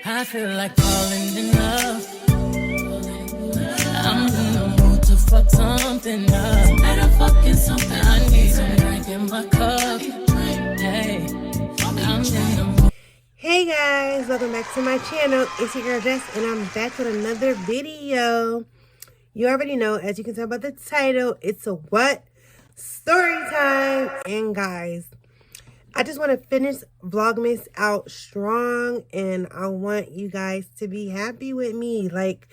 I feel like falling in love. I'm in the mood to fuck something up. Better fucking something. I need some drink in my cup. Hey, I'm in the mood. Hey guys, welcome back to my channel. It's your girl Jess, and I'm back with another video. You already know, as you can tell by the title, it's a what? Story time. And guys, I just want to finish Vlogmas out strong, and I want you guys to be happy with me. Like,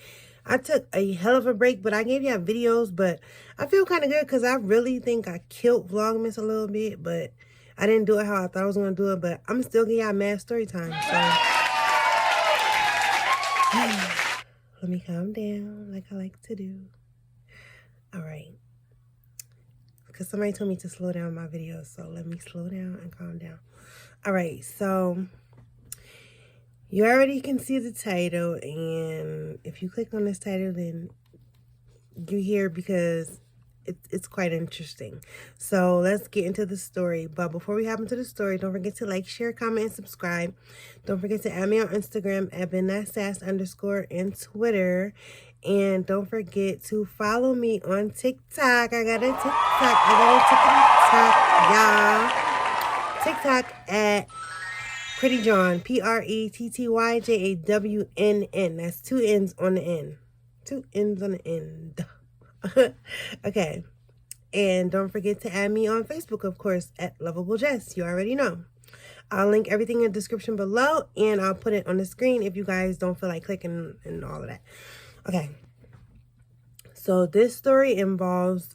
I took a hell of a break, but I gave y'all videos, but I feel kind of good because I really think I killed Vlogmas a little bit, but I didn't do it how I thought I was going to do it, but I'm still giving y'all mad story time. So, let me calm down like I like to do. All right. Because somebody told me to slow down my videos, so let me slow down and calm down. All right, so you already can see the title, and if you click on this title, then you're here because it's quite interesting. So let's get into the story. But before we hop into the story, don't forget to like, share, comment, and subscribe. Don't forget to add me on Instagram at @BenThatSass_ and Twitter. And don't forget to follow me on TikTok. I got a TikTok, y'all. TikTok at Pretty John, PrettyJawnn. That's 2 N's on the end. 2 N's on the end. Okay. And don't forget to add me on Facebook, of course, at Loveable Jessx. You already know. I'll link everything in the description below, and I'll put it on the screen if you guys don't feel like clicking and all of that. Okay. So this story involves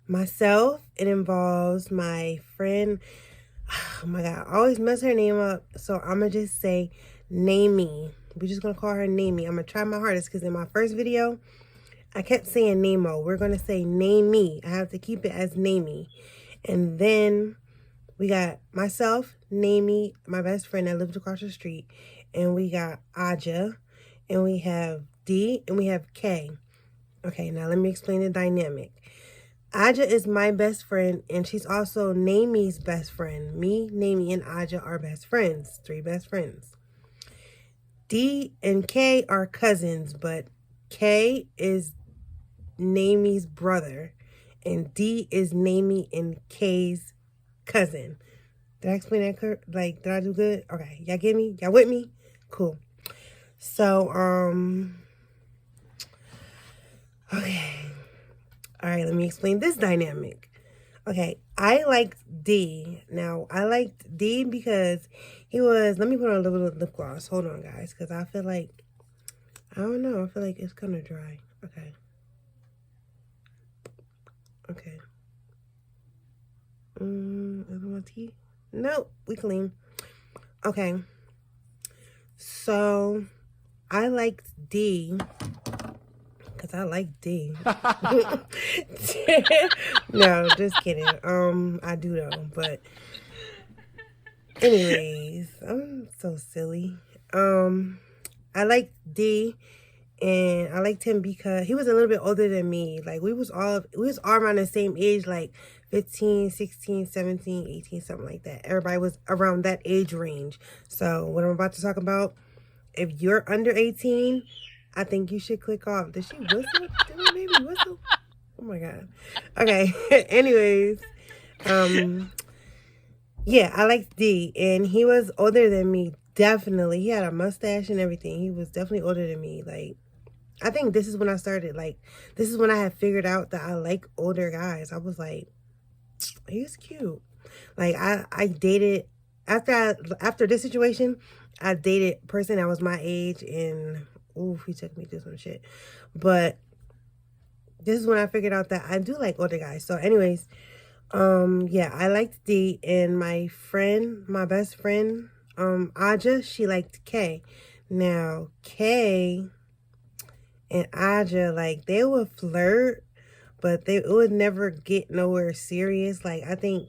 myself. It involves my friend. Oh my God, I always mess her name up. So I'm going to just say Namey. We're just going to call her Namey. I'm going to try my hardest because in my first video, I kept saying Namo. We're going to say Namey. I have to keep it as Namey. And then we got myself, Namey, my best friend that lives across the street. And we got Aja. And we have D. And we have K. Okay, now let me explain the dynamic. Aja is my best friend, and she's also Namey's best friend. Me, Namey, and Aja are best friends. 3 best friends. D and K are cousins, but K is Namey's brother, and D is Namey and K's cousin. Did I explain that? Like, did I do good? Okay, y'all get me? Y'all with me? Cool. So, okay. All right, let me explain this dynamic. Okay, I liked D. Now, I liked D because he was... Let me put on a little lip gloss. Hold on, guys, because I feel like... I don't know. I feel like it's kind of dry. Okay. Okay. Is my teeth? Nope, we clean. Okay. So, I liked D... because I like D. No, just kidding. I do though, but anyways, I'm so silly. I liked D, and I liked him because he was a little bit older than me. Like, we was all around the same age, like 15, 16, 17, 18, something like that. Everybody was around that age range. So what I'm about to talk about, if you're under 18, I think you should click off. Did she whistle? Did my baby whistle? Oh my God. Okay. Anyways. Yeah, I liked D. And he was older than me. Definitely. He had a mustache and everything. He was definitely older than me. Like, I think this is when I started. Like, this is when I had figured out that I like older guys. I was like, he's cute. Like, I dated, after this situation, I dated a person that was my age, and ooh, he took me through some shit. But this is when I figured out that I do like older guys. So anyways, yeah, I liked D, and my friend, my best friend, Aja, she liked K. Now, K and Aja, like, they would flirt, but it would never get nowhere serious. Like, I think,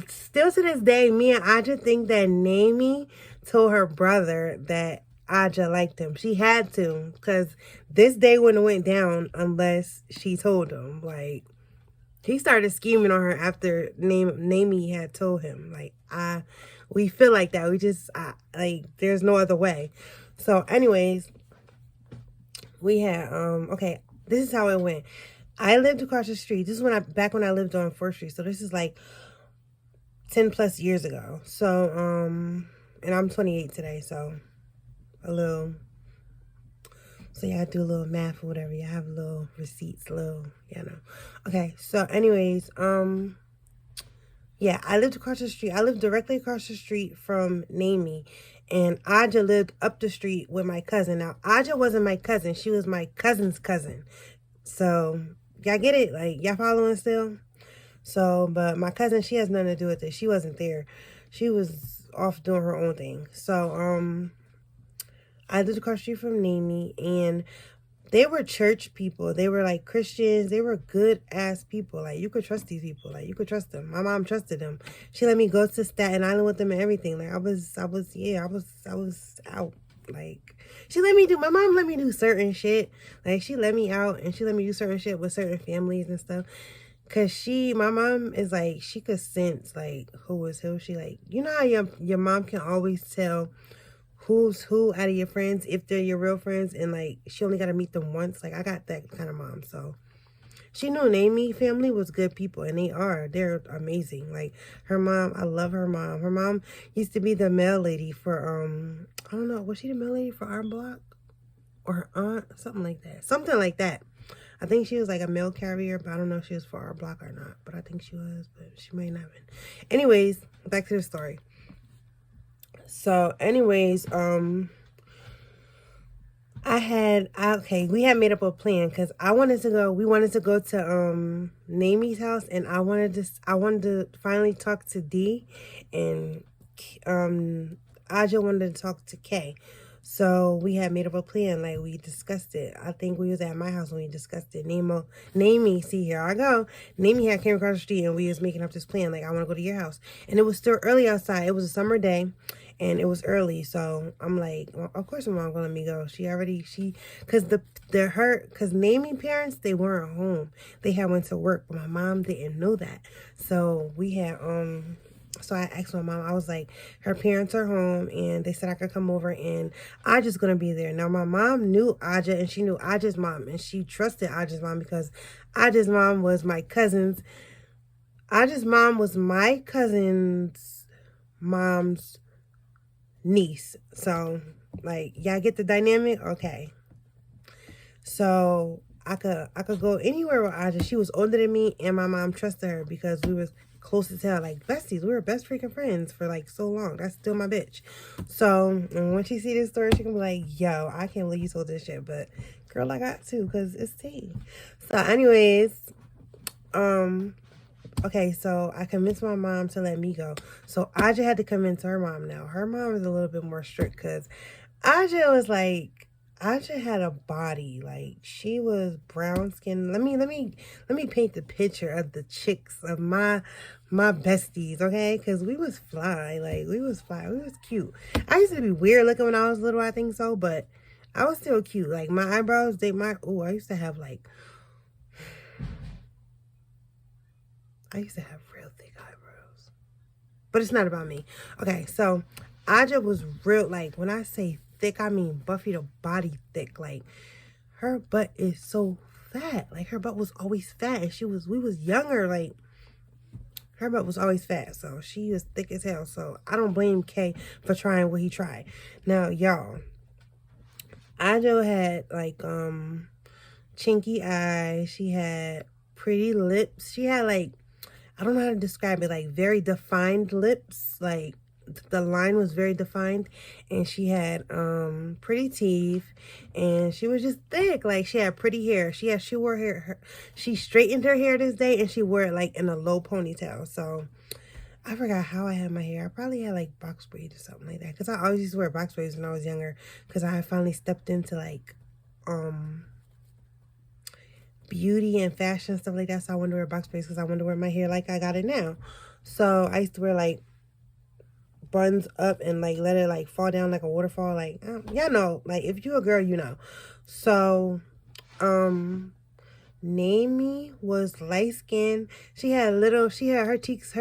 still to this day, me and Aja think that Namey told her brother that Aja liked him. She had to, because this day wouldn't have went down unless she told him. Like, he started scheming on her after Namey had told him. Like, We feel like that. We just, like, there's no other way. So anyways, we had, okay, this is how it went. I lived across the street. This is back when I lived on 4th Street. So this is like 10 plus years ago. So, and I'm 28 today. So so y'all do a little math or whatever. Y'all have little receipts, Okay. So anyways, yeah, I lived across the street. I lived directly across the street from Namie. And Aja lived up the street with my cousin. Now, Aja wasn't my cousin. She was my cousin's cousin. So, y'all get it? Like, y'all following still? So, but my cousin, she has nothing to do with it. She wasn't there. She was off doing her own thing. So, I lived across the street from Namie, and they were church people. They were like Christians. They were good ass people. Like, you could trust these people. Like, you could trust them. My mom trusted them. She let me go to Staten Island with them and everything. Like, I was out. Like, my mom let me do certain shit. Like, she let me out and she let me do certain shit with certain families and stuff. Cause my mom is like, she could sense like who was who. She like, you know how your mom can always tell who's who out of your friends, if they're your real friends, and like she only got to meet them once. Like, I got that kind of mom. So she knew Namie family was good people, and they're amazing. Like, her mom, I love her mom. Her mom used to be the mail lady for I don't know, was she the mail lady for our block or her aunt, something like that. I think she was like a mail carrier, but I don't know if she was for our block or not. But I think she was, but she might not have been. Anyways, back to the story. So, anyways, we had made up a plan because we wanted to go to Namie's house, and I wanted to finally talk to D, and Aja wanted to talk to Kay. So we had made up a plan, like we discussed it. I think we was at my house when we discussed it. Namie, see, here I go. Namie had came across the street and we was making up this plan, like, I want to go to your house. And it was still early outside. It was a summer day and it was early. So I'm like, well, of course my mom gonna let me go. Cause Namie parents, they weren't home. They had went to work, but my mom didn't know that. So we had, so I asked my mom, I was like, her parents are home and they said I could come over and Aja's going to be there. Now, my mom knew Aja and she knew Aja's mom and she trusted Aja's mom because Aja's mom was my cousin's. Aja's mom was my cousin's mom's niece. So, like, y'all get the dynamic? Okay. So, I could go anywhere with Aja. She was older than me and my mom trusted her because we was close as hell, like besties. We were best freaking friends for like so long. That's still my bitch. So when she see this story, she can be like, yo, I can't believe you told this shit, but girl, I got to, because it's tea. So anyways, okay, so I convinced my mom to let me go. So Aja had to convince her mom. Now her mom is a little bit more strict because Aja had a body, like she was brown skin. Let me paint the picture of the chicks of my besties, okay? Because we was fly, we was cute. I used to be weird looking when I was little, I think so, but I was still cute. Like my eyebrows, I used to have real thick eyebrows. But it's not about me. Okay, so Aja was real, like when I say thick, I mean Buffy the body thick. Like her butt is so fat. Like her butt was always fat, and we was younger, like her butt was always fat, so she was thick as hell. So I don't blame Kay for trying what he tried. Now, y'all, Aja had like chinky eyes. She had pretty lips. She had like, I don't know how to describe it, like very defined lips. Like the line was very defined, and she had pretty teeth, and she was just thick. Like she had pretty hair. She wore she straightened her hair this day, and she wore it like in a low ponytail. So I forgot how I had my hair. I probably had like box braids or something like that, because I always used to wear box braids when I was younger, because I had finally stepped into like beauty and fashion and stuff like that. So I wanted to wear box braids because I wanted to wear my hair like I got it now. So I used to wear like buns up and like let it like fall down like a waterfall. Like y'all know, like if you're a girl, you know. So Naomi was light skinned. She had her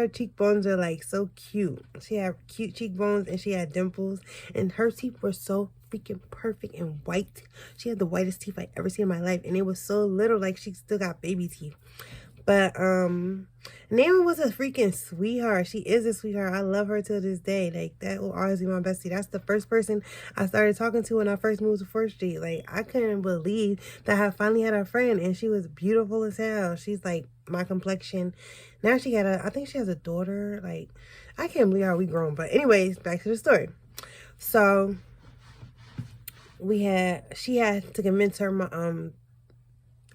cheekbones are like so cute. She had cute cheekbones and she had dimples, and her teeth were so freaking perfect and white. She had the whitest teeth I ever seen in my life, and it was so little, like she still got baby teeth. But Naomi was a freaking sweetheart. She is a sweetheart. I love her till this day. Like, that will always be my bestie. That's the first person I started talking to when I first moved to 4th Street. Like, I couldn't believe that I finally had a friend, and she was beautiful as hell. She's like my complexion. Now I think she has a daughter. Like, I can't believe how we grown. But anyways, back to the story. So she had to convince her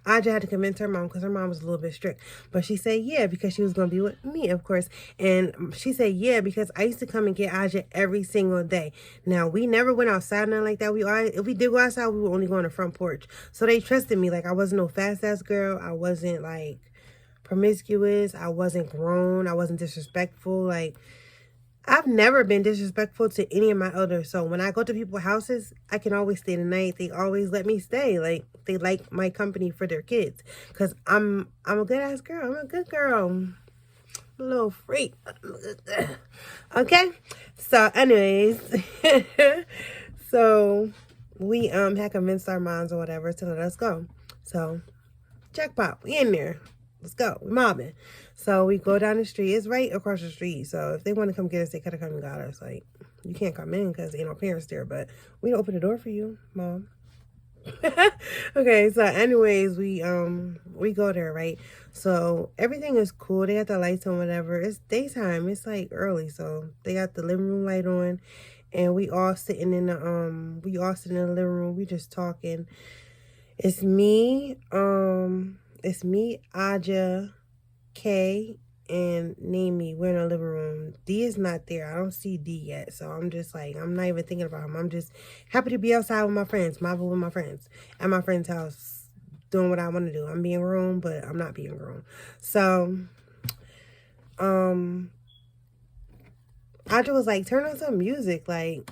Aja had to convince her mom because her mom was a little bit strict. But she said yeah because she was going to be with me, of course. And she said yeah because I used to come and get Aja every single day. Now, we never went outside, nothing like that. If we did go outside, we were only going to the front porch. So they trusted me. Like, I wasn't no fast-ass girl. I wasn't, like, promiscuous. I wasn't grown. I wasn't disrespectful. Like, I've never been disrespectful to any of my elders. So when I go to people's houses, I can always stay the night. They always let me stay. Like, they like my company for their kids. Because I'm a good-ass girl. I'm a good girl. I'm a little freak. Okay? So, anyways. So, we had convinced our moms or whatever to let us go. So, jackpot. We in there. Let's go. We're mobbing. So we go down the street. It's right across the street. So if they want to come get us, they could have come and got us. Like, you can't come in because ain't no parents there. But we open the door for you, Mom. Okay, so anyways, we go there, right? So everything is cool. They got the lights on, whatever. It's daytime. It's like early. So they got the living room light on. And we all sitting in the living room. We just talking. It's me, Aja, Kay, and Naomi. We're in our living room. D is not there. I don't see D yet. So I'm just like, I'm not even thinking about him. I'm just happy to be outside with my friends, mobbing with my friends, at my friend's house, doing what I want to do. I'm being grown, but I'm not being grown. So, Aja was like, turn on some music. Like,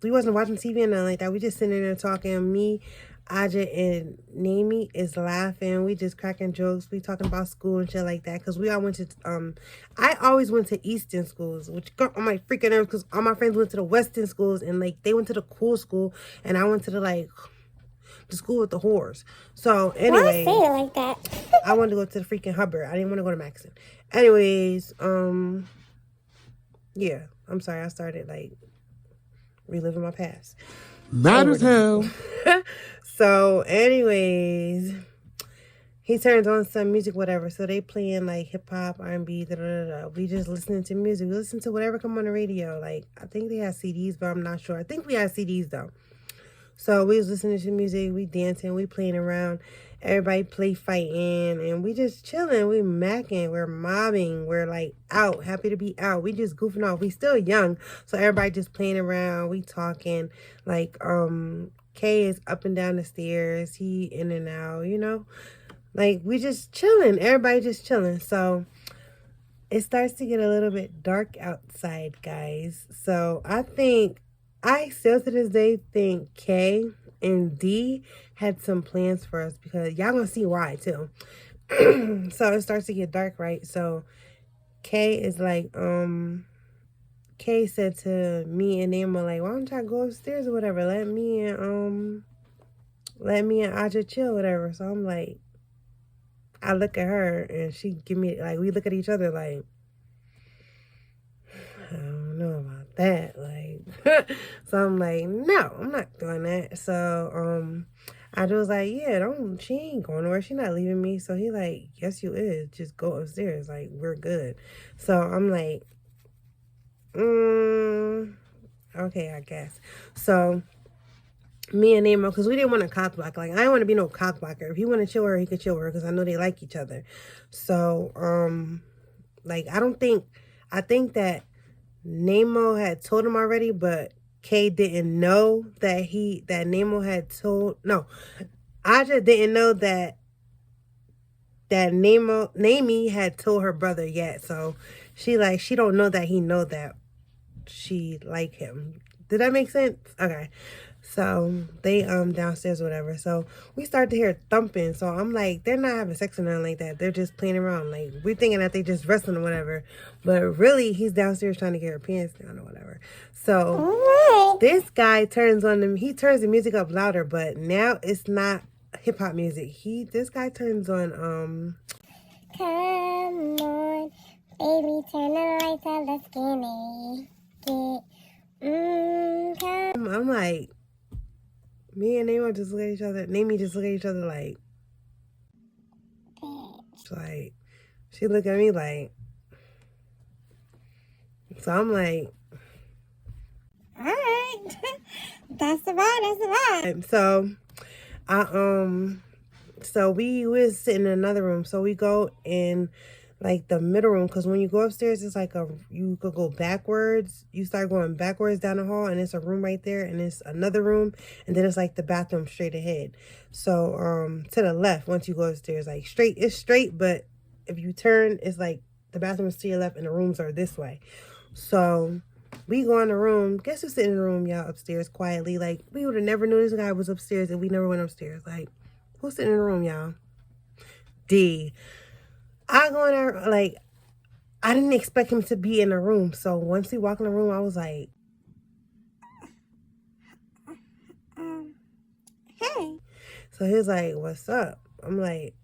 we wasn't watching TV and nothing like that. We just sitting there talking. Me, Aja, and Naomi is laughing. We just cracking jokes. We talking about school and shit like that. Because we all went to, I always went to Eastern schools, which got on my freaking nerves because all my friends went to the Western schools. And, like, they went to the cool school. And I went to the school with the whores. So, anyway. Why say it like that? I wanted to go to the freaking Hubbard. I didn't want to go to Maxon. Anyways, yeah. I'm sorry. I started, like, reliving my past. Mad as hell. So, anyways, he turns on some music, whatever. So they playing like hip hop, R&B, da da da. We just listening to music. We listen to whatever come on the radio. Like, I think they have CDs, but I'm not sure. I think we have CDs though. So we was listening to music, we dancing, we playing around. Everybody play fighting, and we just chilling. We macking, we're mobbing, we're like out, happy to be out. We just goofing off. We still young, so everybody just playing around. We talking. Like, Kay is up and down the stairs. He in and out, you know. Like, we just chilling. Everybody just chilling. So it starts to get a little bit dark outside, guys. So I still to this day think Kay and D had some plans for us because y'all gonna see why too. So it starts to get dark, right? So Kay is like, Kay said to me and Emma, like, why don't y'all go upstairs or whatever? Let me and Aja chill, whatever. So I'm like, I look at her and she give me, like, we look at each other like, I don't know about that. Like, so I'm like, no, I'm not doing that. So, I was like, yeah, she ain't going nowhere. She not leaving me. So he like, yes, you is. Just go upstairs. Like, we're good. So I'm like, okay, I guess. So me and Nemo, because we didn't want to cock block. Like, I didn't want to be no cock blocker. If he want to chill her, he could chill her because I know they like each other. So, like, I think that Nemo had told him already, but Kay didn't know that Nemo had told, no, Aja didn't know that Naomi had told her brother yet. So she don't know that he know that she like him. Did that make sense? Okay. So they downstairs or whatever. So we start to hear thumping. So I'm like, they're not having sex or nothing like that. They're just playing around. Like, we're thinking that they just wrestling or whatever. But really, he's downstairs trying to get her pants down or whatever. So this guy turns on them. He turns the music up louder, but now it's not hip hop music. This guy turns on Come on, baby, turn the lights up, let's get I'm like, me and Nemo just look at each other. Namie just look at each other like, she look at me like, so I'm like, alright. That's the vibe. So we was sitting in another room. So we go in like the middle room, because when you go upstairs, it's like you could go backwards. You start going backwards down the hall, and it's a room right there, and it's another room, and then it's like the bathroom straight ahead. So to the left, once you go upstairs, like straight, it's straight, but if you turn, it's like the bathroom is to your left and the rooms are this way. So we go in the room. Guess who's sitting in the room, y'all, upstairs quietly? Like, we would have never knew this guy was upstairs if we never went upstairs. Like, who's sitting in the room, y'all? D. I go in there, like, I didn't expect him to be in the room. So once we walk in the room, I was like, Hey. so he was like, what's up? I'm like,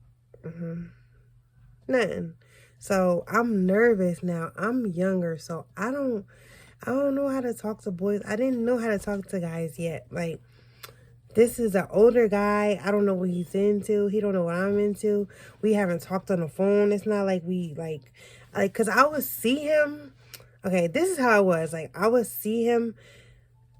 nothing. So I'm nervous now. I'm younger, so I don't know how to talk to boys. I didn't know how to talk to guys yet. Like, this is an older guy. I don't know what he's into. He don't know what I'm into. We haven't talked on the phone. It's not like we, like, because I would see him. Okay, this is how it was. Like, I would see him.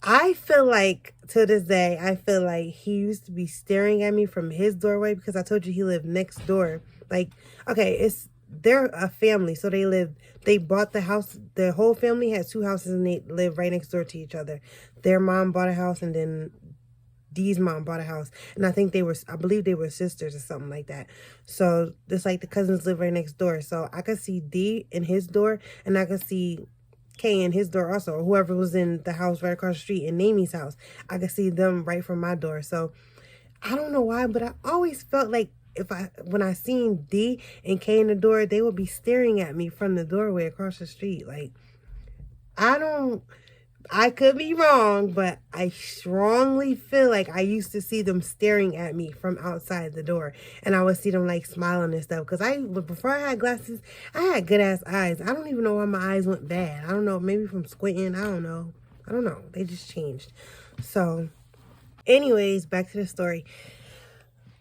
I feel like, to this day, I feel like he used to be staring at me from his doorway, because I told you he lived next door. Like, okay, they're a family, so they bought the house. The whole family has 2 houses, and they live right next door to each other. Their mom bought a house, and then Dee's mom bought a house, and I believe they were sisters or something like that. So it's like the cousins live right next door. So I could see D in his door, and I could see K in his door also, or whoever was in the house right across the street in Namie's house. I could see them right from my door. So I don't know why, but I always felt like when I seen D and K in the door, they would be staring at me from the doorway across the street. Like, I could be wrong, but I strongly feel like I used to see them staring at me from outside the door. And I would see them like smiling and stuff. Because before I had glasses, I had good ass eyes. I don't even know why my eyes went bad. I don't know, maybe from squinting. I don't know. They just changed. So anyways, back to the story.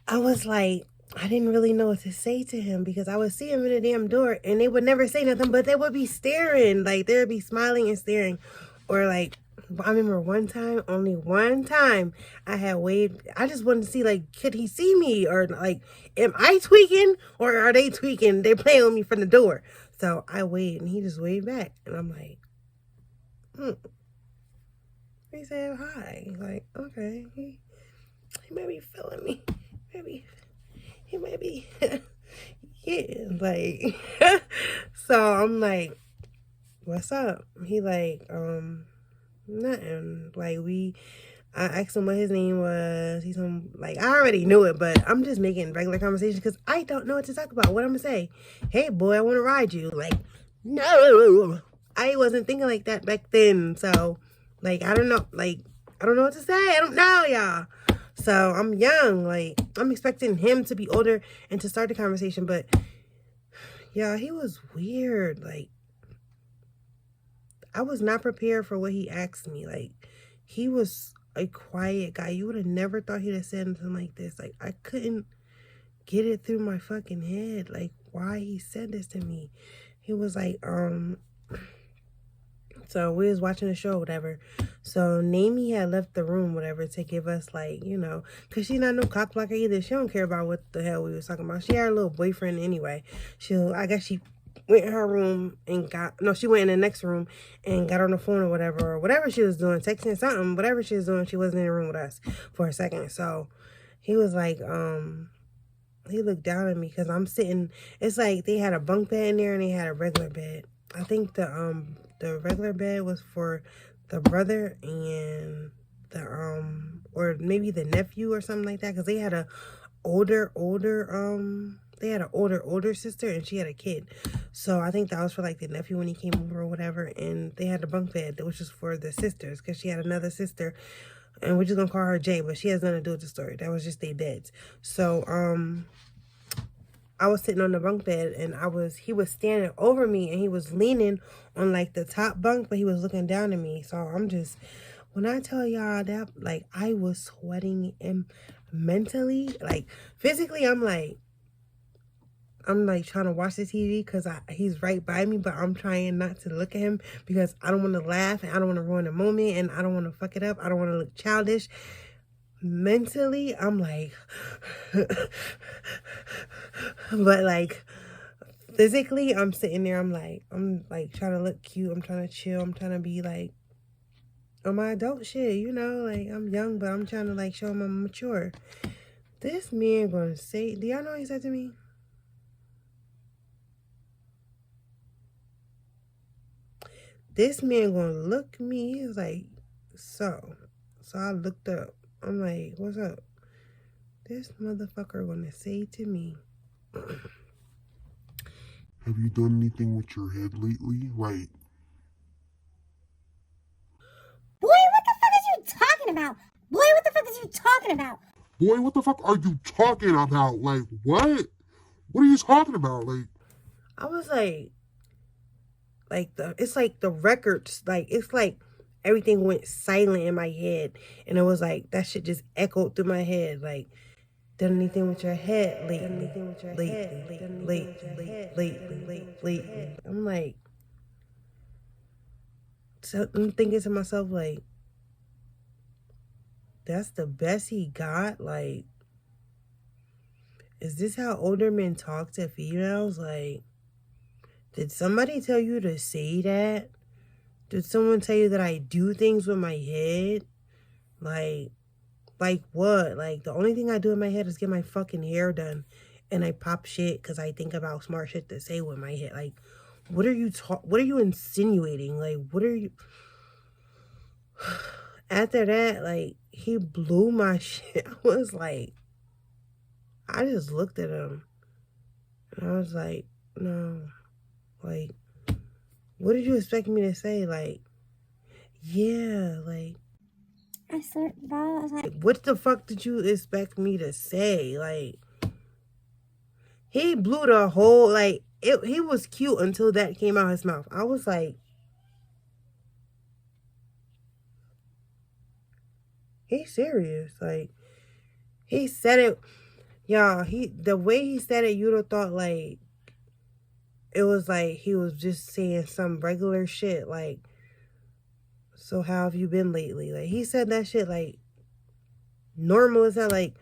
I was like, I didn't really know what to say to him, because I would see him in the damn door and they would never say nothing, but they would be staring. Like, they would be smiling and staring. Or like, I remember only one time, I had waved. I just wanted to see, like, could he see me? Or like, am I tweaking or are they tweaking? They're playing with me from the door. So I waved and he just waved back. And I'm like, He said hi. Like, okay. He might be feeling me. Maybe he might be. Yeah, like, so I'm like, what's up? He like, nothing. Like, I asked him what his name was. He's like, I already knew it, but I'm just making regular conversation because I don't know what to talk about. What I'm gonna say? Hey, boy, I want to ride you. Like, no, I wasn't thinking like that back then. So, like, I don't know. Like, I don't know what to say. I don't know, y'all. So I'm young. Like, I'm expecting him to be older and to start the conversation, but yeah, he was weird. Like, I was not prepared for what he asked me. Like, he was a quiet guy. You would have never thought he'd have said something like this. Like, I couldn't get it through my fucking head, like, why he said this to me. He was like, so we was watching the show, whatever. So Namie had left the room, whatever, to give us, like, you know, because she's not no cock blocker either. She don't care about what the hell we was talking about. She had a little boyfriend anyway. I guess she went in her room and she went in the next room and got on the phone or whatever she was doing, texting something, whatever she was doing, she wasn't in the room with us for a second. So he was like, he looked down at me because I'm sitting, it's like they had a bunk bed in there and they had a regular bed. I think the regular bed was for the brother and the or maybe the nephew or something like that, because they had a older sister, and she had a kid. So I think that was for like the nephew when he came over or whatever, and they had a bunk bed that was just for the sisters, because she had another sister, and we're just gonna call her Jay, but she has nothing to do with the story. That was just their beds. So I was sitting on the bunk bed, and he was standing over me, and he was leaning on like the top bunk, but he was looking down at me. So I'm just, when I tell y'all that, like, I was sweating, and mentally, like, physically, I'm like trying to watch the TV because he's right by me, but I'm trying not to look at him because I don't want to laugh, and I don't want to ruin the moment, and I don't want to fuck it up. I don't want to look childish. Mentally, I'm like, but like, physically, I'm sitting there, I'm like trying to look cute, I'm trying to chill, I'm trying to be like on my adult shit, you know, like, I'm young, but I'm trying to like show him I'm mature. This man gonna say, do y'all know what he said to me? This man gonna look me, he's like, so I looked up, I'm like, what's up? This motherfucker gonna say to me, Have you done anything with your head lately? Like, Boy, what the fuck is you talking about? Boy, what the fuck is you talking about? boy, what the fuck are you talking about? Like, what? What are you talking about? Like, I was like it's like the records, like, it's like everything went silent in my head, and it was like that shit just echoed through my head, like, done anything with your head lately? I'm like, so I'm thinking to myself, like, that's the best he got? Like, is this how older men talk to females? Like, did somebody tell you to say that? Did someone tell you that I do things with my head? Like what? Like, the only thing I do in my head is get my fucking hair done, and I pop shit because I think about smart shit to say with my head. Like, what are you insinuating? Like, what are you? After that, like, he blew my shit. I was like, I just looked at him, and I was like, no, like, what did you expect me to say? Like, yeah, like, I swear, bro, I was like, what the fuck did you expect me to say? Like, he blew the whole, like, he was cute until that came out his mouth. I was like, he's serious. Like, he said it, y'all, the way he said it, you'd have thought, like, it was like he was just saying some regular shit, like, so how have you been lately? Like, he said that shit, like, normal as that, like,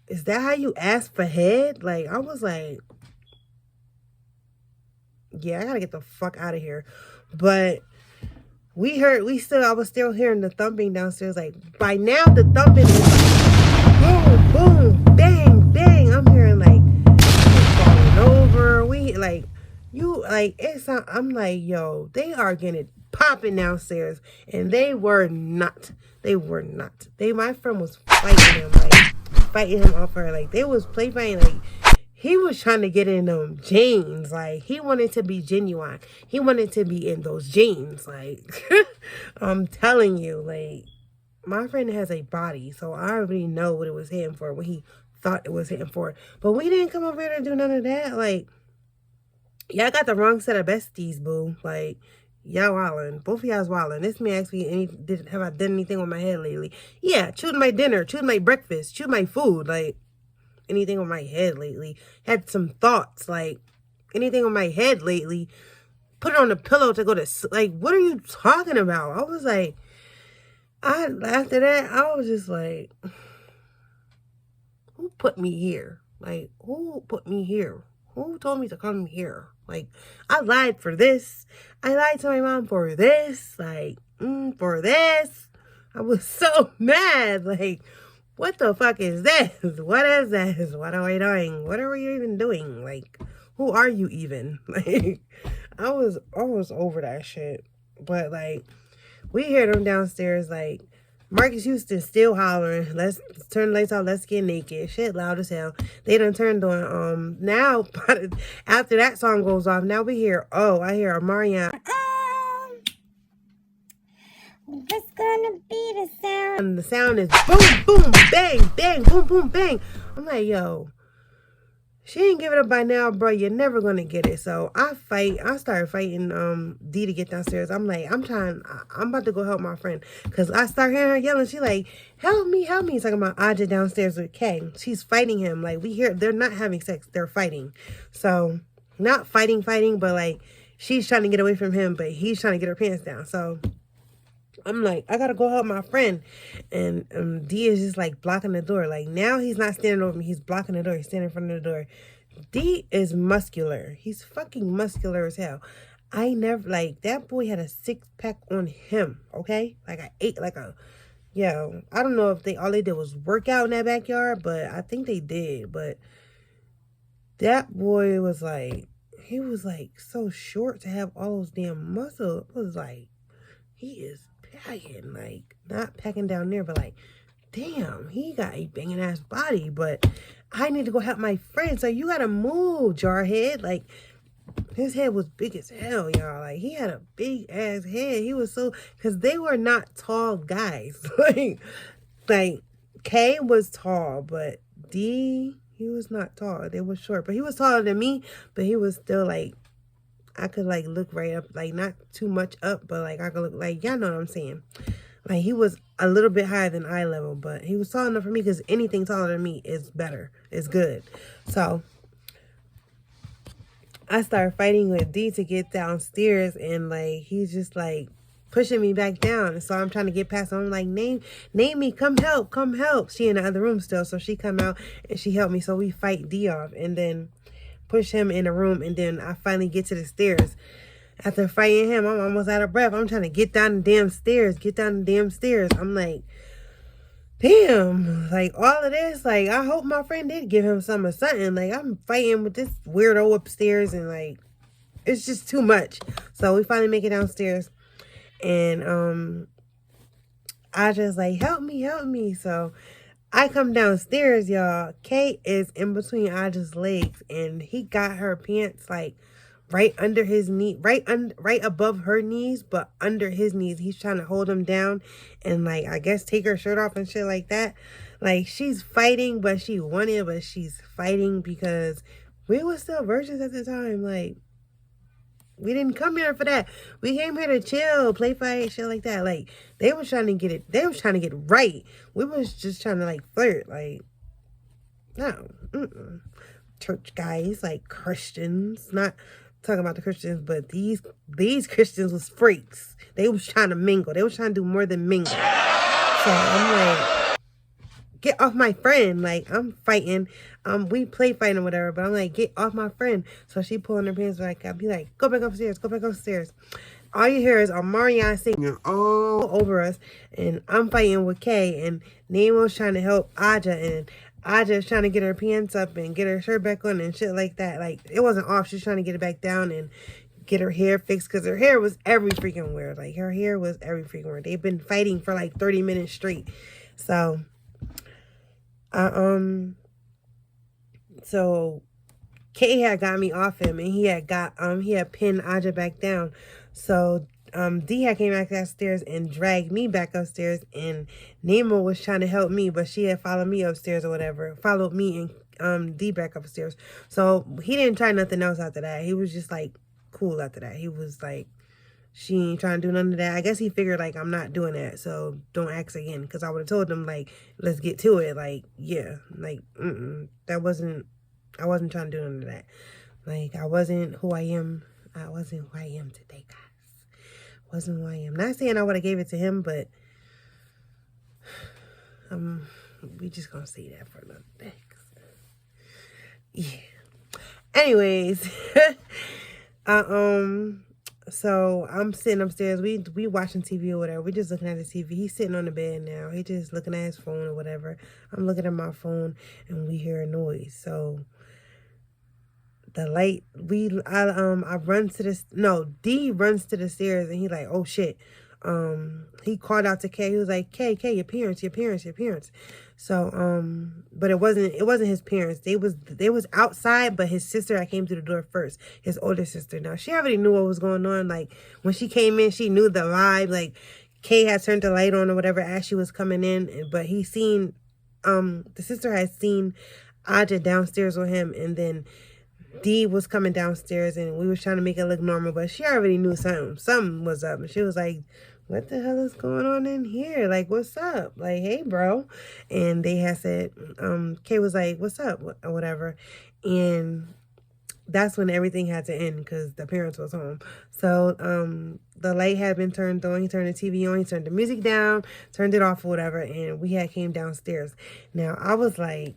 is that how you ask for head? Like, I was like, yeah, I gotta get the fuck out of here. But I was still hearing the thumping downstairs. Like, by now the thumping is like, boom, boom, bang, bang. I'm hearing like falling over. I'm like, yo, they are getting popping downstairs, and they were not. My friend was fighting him off her. Like, they was play fighting. Like, he was trying to get in them jeans. Like, he wanted to be genuine. He wanted to be in those jeans. Like, I'm telling you, like, my friend has a body, so I already know what it was hitting for, what he thought it was hitting for. But we didn't come over here to do none of that. Like, y'all got the wrong set of besties, boo. Like, y'all wildin'. Both of y'all's wildin'. This man asked me, have I done anything on my head lately? Yeah, chewed my dinner, chewed my breakfast, chewed my food. Like, anything on my head lately? Had some thoughts. Like, anything on my head lately? Put it on the pillow to go to sleep. Like, what are you talking about? I was like, after that, I was just like, who put me here? Like, who put me here? Who told me to come here? Like, I lied for this. I lied to my mom for this. Like, for this. I was so mad. Like, what the fuck is this? What is this? What are we doing? What are we even doing? Like, who are you even? Like, I was over that shit. But, like, we heard them downstairs, like, Marcus Houston still hollering, let's turn the lights off, let's get naked. Shit loud as hell. They done turned on, now, after that song goes off, now we hear, I hear Omarion. What's gonna be the sound? And the sound is boom, boom, bang, bang, boom, boom, bang. I'm like, yo, she ain't give it up by now, bro. You're never gonna get it. So I started fighting D to get downstairs. I'm like, I'm about to go help my friend. Cause I start hearing her yelling. She like, help me, help me. He's talking about Aja downstairs with Kay. She's fighting him. Like, we hear they're not having sex, they're fighting. So not fighting, but like she's trying to get away from him, but he's trying to get her pants down. So I'm like, I gotta go help my friend. And D is just like blocking the door. Like, now he's not standing over me. He's blocking the door. He's standing in front of the door. D is muscular. He's fucking muscular as hell. I never, like, that boy had a 6-pack on him, okay? Like, I ate like a, I don't know if all they did was work out in that backyard, but I think they did. But that boy was like, he was like so short to have all those damn muscles. It was like, he is packing, like, not packing down there, but like, damn, he got a banging ass body. But I need to go help my friend. So you gotta move, Jarhead. Like, his head was big as hell, y'all. Like, he had a big ass head. He was so, because they were not tall guys. like K was tall, but D, he was not tall. They were short, but he was taller than me. But he was still like, I could like look right up, like not too much up, but like I could look, like, y'all know what I'm saying. Like, he was a little bit higher than eye level, but he was tall enough for me, because anything taller than me is better, is good. So I started fighting with D to get downstairs, and like he's just like pushing me back down. And so I'm trying to get past him. I'm like, name me, come help. She in the other room still, so she come out and she helped me. So we fight D off and then push him in the room, and then I finally get to the stairs. After fighting him, I'm almost out of breath. I'm trying to get down the damn stairs, I'm like, damn, like, all of this, like, I hope my friend did give him some or something. Like, I'm fighting with this weirdo upstairs, and like, it's just too much. So we finally make it downstairs, and I just like, help me. So I come downstairs, y'all. Kate is in between Aja's legs, and he got her pants like right under his knee, right above her knees, but under his knees. He's trying to hold him down and like, I guess, take her shirt off and shit like that. Like, she's fighting, but she wanted, but she's fighting because we were still virgins at the time. Like, we didn't come here for that. We came here to chill, play fight, shit like that. Like, they was trying to get it. They was trying to get right. We was just trying to like flirt. Like, no, church guys, like Christians, not talking about the Christians, but these Christians was freaks. They was trying to mingle. They was trying to do more than mingle. So I'm like, get off my friend. Like, I'm fighting. We play fighting or whatever, but I'm like, get off my friend. So she pulling her pants back. I'll be like, go back upstairs. All you hear is Omarion singing all over us, and I'm fighting with Kay, and Nemo's trying to help Aja, and Aja's trying to get her pants up and get her shirt back on and shit like that. Like, it wasn't off. She's trying to get it back down and get her hair fixed, because her hair was every freaking where. Like, her hair was every freaking where. They've been fighting for like 30 minutes straight. So Kay had got me off him, and he had pinned Aja back down. So D had came back upstairs and dragged me back upstairs, and Nemo was trying to help me, but she had followed me upstairs or whatever, followed me and D back upstairs. So he didn't try nothing else after that. He was just like cool after that. He was like, she ain't trying to do none of that. I guess he figured like, I'm not doing that, so don't ask again, because I would have told him like, let's get to it. Like, yeah, like, I wasn't trying to do none of that. Like, I wasn't who I am today, guys. Wasn't who I am. Not saying I would have gave it to him, but we just gonna say that for another day. Yeah. Anyways, so I'm sitting upstairs. We watching TV or whatever. We just looking at the TV. He's sitting on the bed now. He just looking at his phone or whatever. I'm looking at my phone, and we hear a noise. So the light, I run to the, no, D runs to the stairs, and he like, oh shit. he called out to Kay. He was like, Kay, your parents. So, but it wasn't his parents. They was outside, but his sister, I came to the door first, his older sister. Now, she already knew what was going on. Like, when she came in, she knew the vibe. Like, Kay had turned the light on or whatever as she was coming in, but the sister had seen Aja downstairs with him, and then Dee was coming downstairs, and we was trying to make it look normal, but she already knew something was up, and she was like, what the hell is going on in here? Like, what's up? Like, hey, bro. And they had said, Kay was like, what's up? Or whatever. And that's when everything had to end because the parents was home. So the light had been turned on. He turned the TV on. He turned the music down, turned it off or whatever, and we had came downstairs. Now, I was like,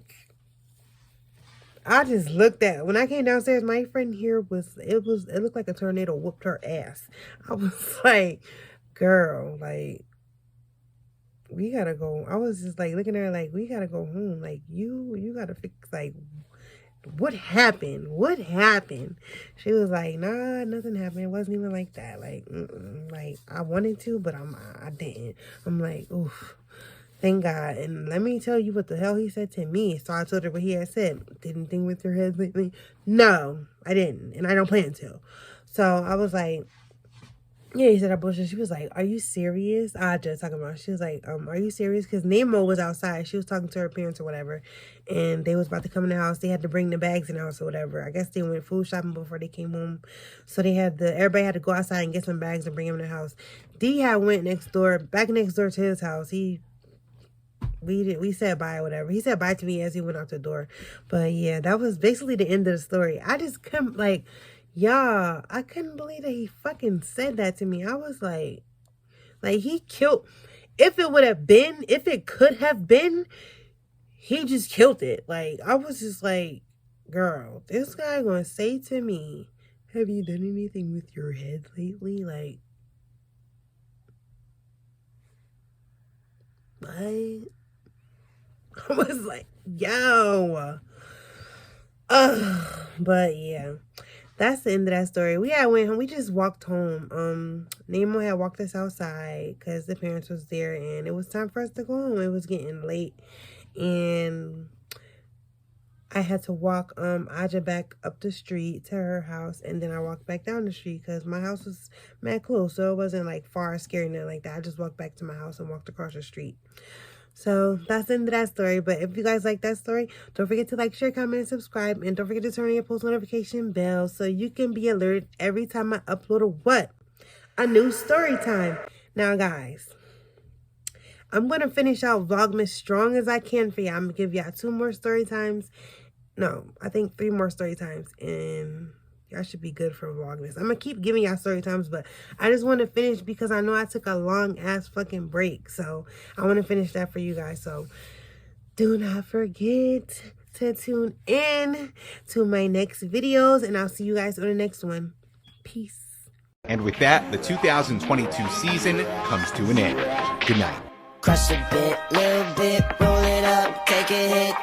I just looked at, when I came downstairs, my friend here it looked like a tornado whooped her ass. I was like, girl, like, we gotta go. I was just like looking at her like, we gotta go home. Like, you gotta fix, like, what happened? She was like, nah, nothing happened. It wasn't even like that. Like, like, I wanted to, but I didn't. I'm like, oof. Thank God. And let me tell you what the hell he said to me. So I told her what he had said. Didn't think with your head lately? No, I didn't. And I don't plan to. So I was like, yeah, he said I bullshit. She was like, are you serious? I just talking about. She was like, are you serious? Because Nemo was outside. She was talking to her parents or whatever. And they was about to come in the house. They had to bring the bags in the house or whatever. I guess they went food shopping before they came home. So everybody had to go outside and get some bags and bring them in the house. D had went back next door to his house. We said bye or whatever. He said bye to me as he went out the door. But yeah, that was basically the end of the story. I just couldn't, like, y'all, I couldn't believe that he fucking said that to me. I was like he killed, if it could have been, he just killed it. Like, I was just like, girl, this guy gonna say to me, have you done anything with your head lately? Like, what? I was like, yo. But yeah, that's the end of that story. We had went home. We just walked home. Nemo had walked us outside because the parents was there, and it was time for us to go home. It was getting late, and I had to walk Aja back up the street to her house, and then I walked back down the street because my house was mad close, so it wasn't like far, scary, nothing like that. I just walked back to my house and walked across the street. So that's the end of that story. But if you guys like that story, don't forget to like, share, comment, and subscribe. And don't forget to turn on your post notification bell so you can be alerted every time I upload a new story time. Now, guys, I'm going to finish out Vlogmas strong as I can for y'all. I'm going to give y'all 2 more story times. No, I think 3 more story times. And y'all should be good for Vlogmas. I'm going to keep giving y'all story times, but I just want to finish because I know I took a long ass fucking break. So I want to finish that for you guys. So do not forget to tune in to my next videos, and I'll see you guys on the next one. Peace. And with that, the 2022 season comes to an end. Good night. Crush a bit, little bit, roll it up, take a hit.